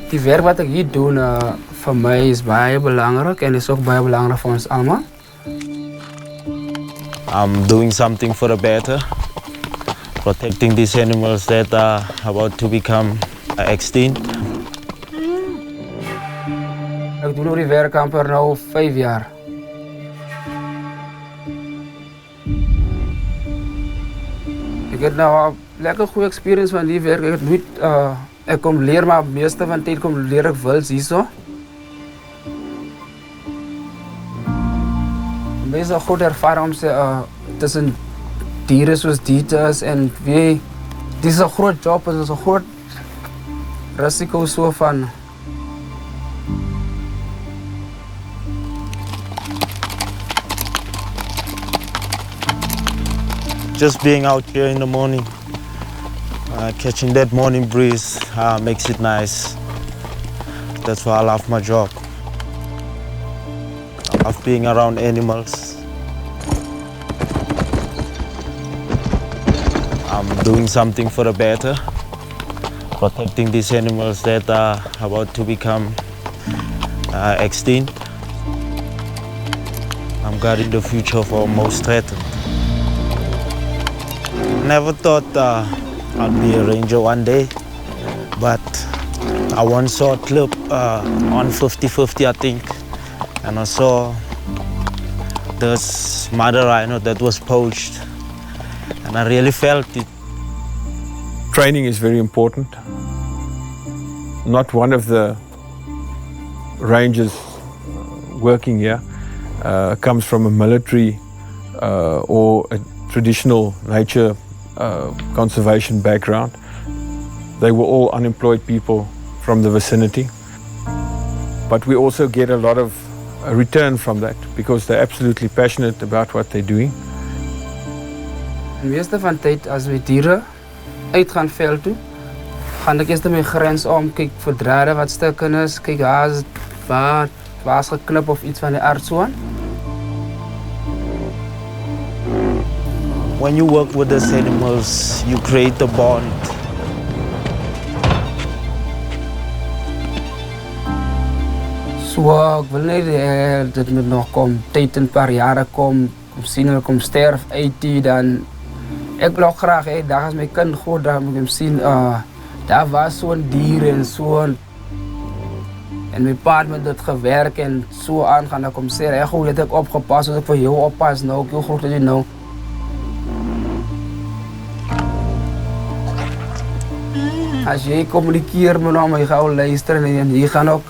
Die werk wat ek hier doen vir my is baie belangrik en is ook baie belangrik vir ons almal. I'm doing something for the better, protecting these animals that are about to become extinct. Ek doen oor die werk amper nou 5 jaar. Ek het nou 'n lekker goeie experience van die werk. Ek kom leer, maar meeste van die tyd kom leer ek wils hierso. Dit is 'n goeie ervaring om tussen diere soos dites en wie. Dit is 'n groot job, dit is 'n groot risiko so van. Just being out here in the morning, catching that morning breeze makes it nice. That's why I love my job. I love being around animals. I'm doing something for the better, protecting these animals that are about to become extinct. I'm guarding the future for most threatened. Never thought I'd be a ranger one day, but I once saw a clip on 50/50, I think, and I saw this mother rhino that was poached, and I really felt it. Training is very important. Not one of the rangers working here comes from a military or a traditional nature conservation background. They were all unemployed people from the vicinity. But we also get a lot of return from that because they're absolutely passionate about what they're doing. De meeste van tyd as we diere uit gaan veld toe, gaan ek eers my grens om, kyk vir drade wat stukken is, kyk waar is geknip of iets van die aard so aan. When you work with these animals, you create a bond. So ek wil nie dit moet nog kom, tyd in 'n paar jare kom sien hulle kom sterf uit die, dan ek wil ook graag dag as my kind groot, dan moet ek hom sien, daar was so'n dier en so'n, en my pa het met dit gewerk en so aan gaan ek hom sê, hoe het ek opgepas, as ek vir jou oppas nou, hoe groot is jy nou? As jy communikeer met hom, hy gaan luister en jy gaan ook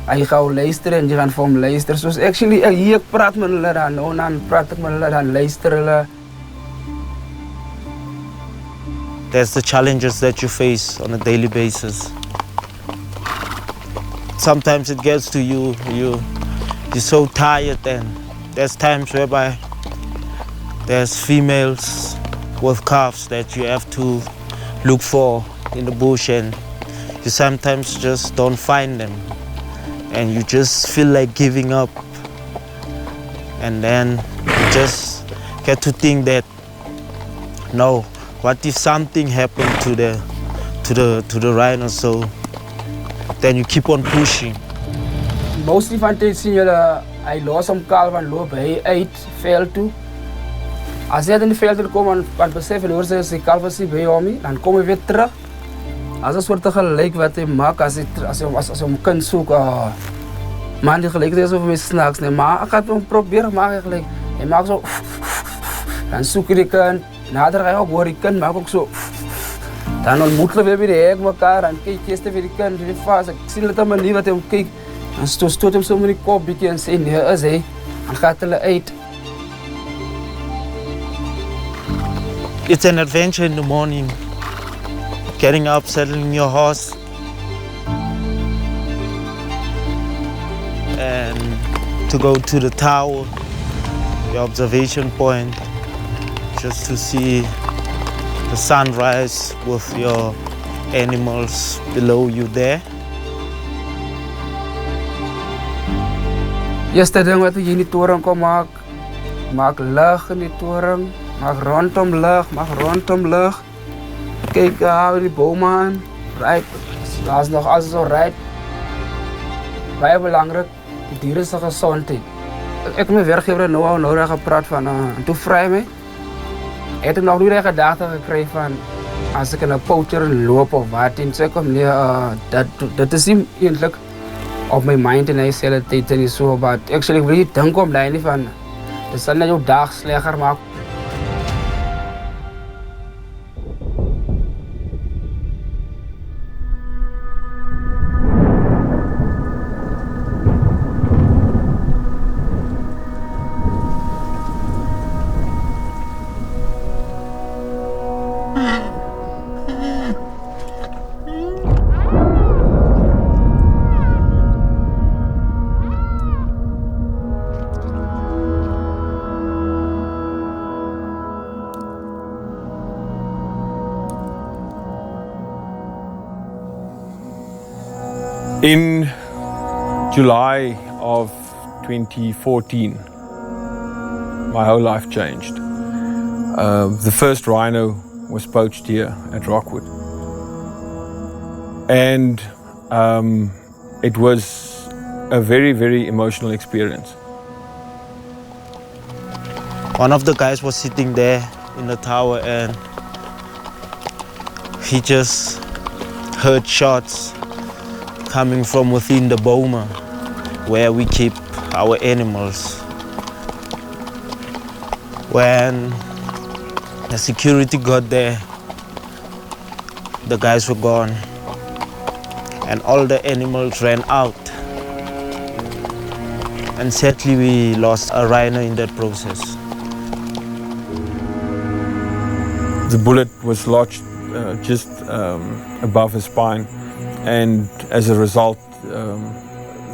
hy gaan luister en jy gaan vir hom luister. Soos actually hier ek praat met hulle dan praat ek met hulle, dan luister hulle. There's the challenges that you face on a daily basis. Sometimes it gets to you, you're so tired, and there's times whereby there's females with calves that you have to look for in the bush, and you sometimes just don't find them and you just feel like giving up, and then you just get to think that, no, what if something happened to the rhino? So then you keep on pushing. Mostly van tyd sien julle, hy los hom kalf en loop hy uit veld toe. As hy in die veld kom en besef en hoor sy kalf is nie by hom nie, dan kom hy weer terug. As 'n soort gelyk wat hy maak as hy hom kind soek, man die gelyk is of my snacks nie, maar ek het hom probeer maak eigenlijk. Hy maak so, dan soek hy die kind, nader hy ook hoor die kind maak ook so, dan ontmoet hulle weer by die hek mekaar, en kyk eerst weer die kind, weer vast, ek sien dit aan manier wat hy hom kyk, en stoot hom so met die kop bykie en sê, nee is hy, dan gaat hulle uit. It's an adventure in the morning, getting up, saddling your horse, and to go to the tower, the observation point, just to see the sunrise with your animals below you there. Eerste ding wat ek hier in die toren kom maak lig in die toren. Mag rondom lig. Kijk, hou die bomen aan. Right. Dat is nog alles zo right. Baie belangrijk, die dieren zijn gezondheid. Ik heb mijn werkgever nou gepraat van, en toen vrij mij. Ik heb nog niet de gedachte gekregen van, als ik een poacher loop of wat, dan zeg ik, nee, dat is niet eigenlijk op mijn mind en hij zegt het tijd en zo, maar actually wil je denken om dat niet van, dat zal net jouw dag slechter maken. In July of 2014, my whole life changed. The first rhino was poached here at Rockwood. And it was a very, very emotional experience. One of the guys was sitting there in the tower and he just heard shots coming from within the boma where we keep our animals. When the security got there, the guys were gone and all the animals ran out. And sadly we lost a rhino in that process. The bullet was lodged just above his spine, and as a result,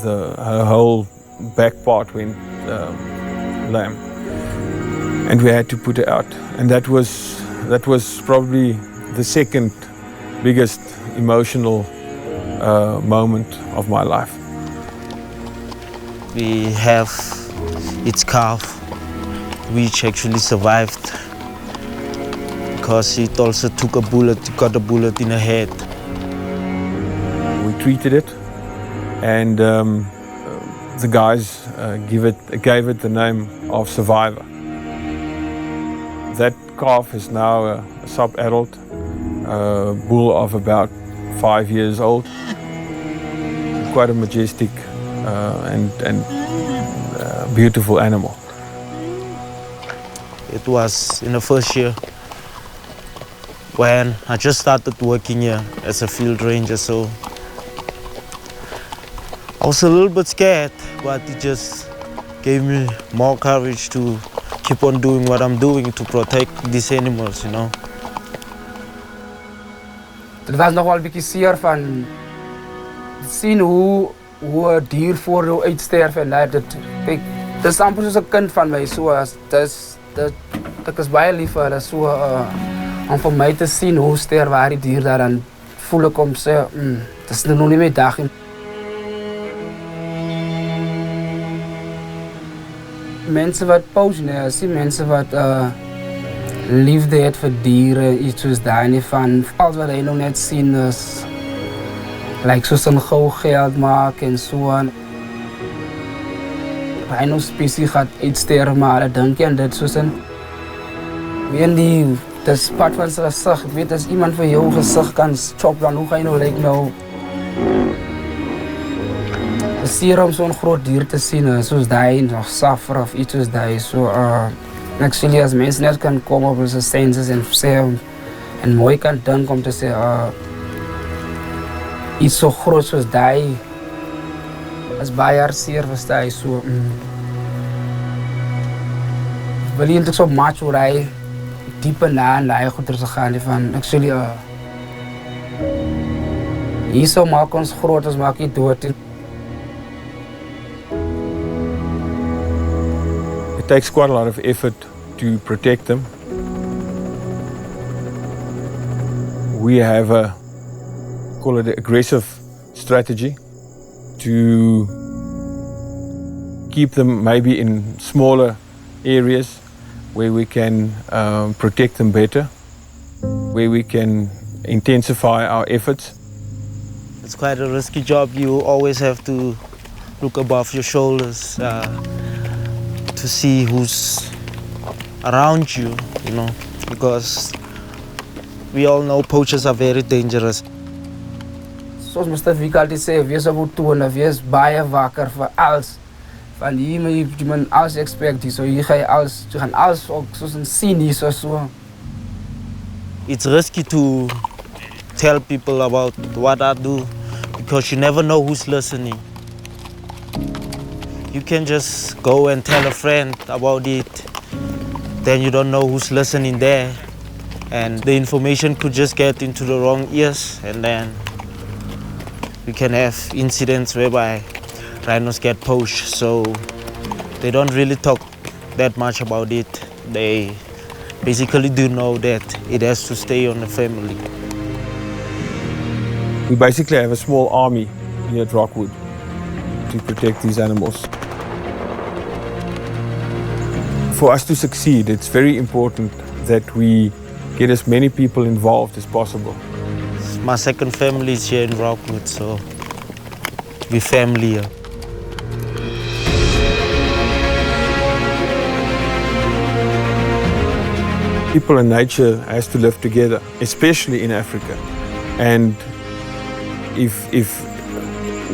her whole back part went lamb, and we had to put her out. And that was probably the second biggest emotional moment of my life. We have its calf, which actually survived because it also took a bullet, got a bullet in the head. We treated it, and the guys gave it the name of Survivor. That calf is now a sub-adult bull of about 5 years old. Quite a majestic and beautiful animal. It was in the first year when I just started working here as a field ranger, so I was a little bit scared, but it just gave me more courage to keep on doing what I'm doing to protect these animals, you know. Het was nog wel een beetje zeer van zien hoe een dier voor jou uitsterven. Dat is amper zoals een kind van mij. Dat is baie lief vir hulle. Om voor mij te zien hoe sterven waar die dier daar, dan voel ik om ze, dat is nog niet meer dag. Mensen wat poachen, mensen wat liefde heeft voor dieren, iets zoals daar niet van. Alles wat hij nog net zien is, zoals een gauw geld maken en zo. Rhino-species gaat uitsterven, maar denk je aan dit zoals een. Dat is part van zijn gezicht. Ik weet, als iemand van jouw gezicht kan choppen, hoe ga je nou het is hier om zo'n groot dier te zien, zoals die, of safra of iets zoals die. Actually, als mensen net kunnen komen op onze senses en mooi kan denken om te zeggen, iets zo groot zoals die, als bij haar zeer versta je zo. Wil je natuurlijk zo macho rijden, dieper na en laag goed te gaan van, actually, hier zo maak ons groot, als maak je dood. It takes quite a lot of effort to protect them. We have call it an aggressive strategy to keep them maybe in smaller areas where we can protect them better, where we can intensify our efforts. It's quite a risky job. You always have to look above your shoulders to see who's around you, you know, because we all know poachers are very dangerous. Soos Mr. Viek altyd sê, wees op toon, wees baie wakker vir alles. Van hier moet jy alles expect hier, so hier ga jy gaan alles ook soos sien hier so. It's risky to tell people about what I do because you never know who's listening. You can just go and tell a friend about it, then you don't know who's listening there, and the information could just get into the wrong ears, and then we can have incidents whereby rhinos get poached, so they don't really talk that much about it. They basically do know that it has to stay on the family. We basically have a small army here at Rockwood to protect these animals. For us to succeed, it's very important that we get as many people involved as possible. My second family is here in Rockwood, so we're family here. People and nature has to live together, especially in Africa. And if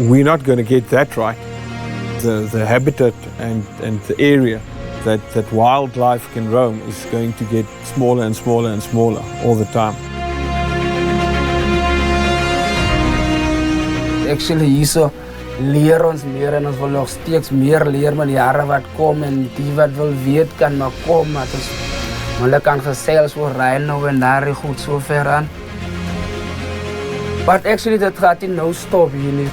we're not going to get that right, the habitat and the area that wildlife can roam is going to get smaller and smaller and smaller all the time. Actually hierso leer ons meer en ons wil nog steeds meer leer met die jare wat kom en die wat wil weet kan maar kom, maar ons hulle kan gesels oor rhino en daar goed so ver aan. But actually dat gaat nie nou stop hier nie.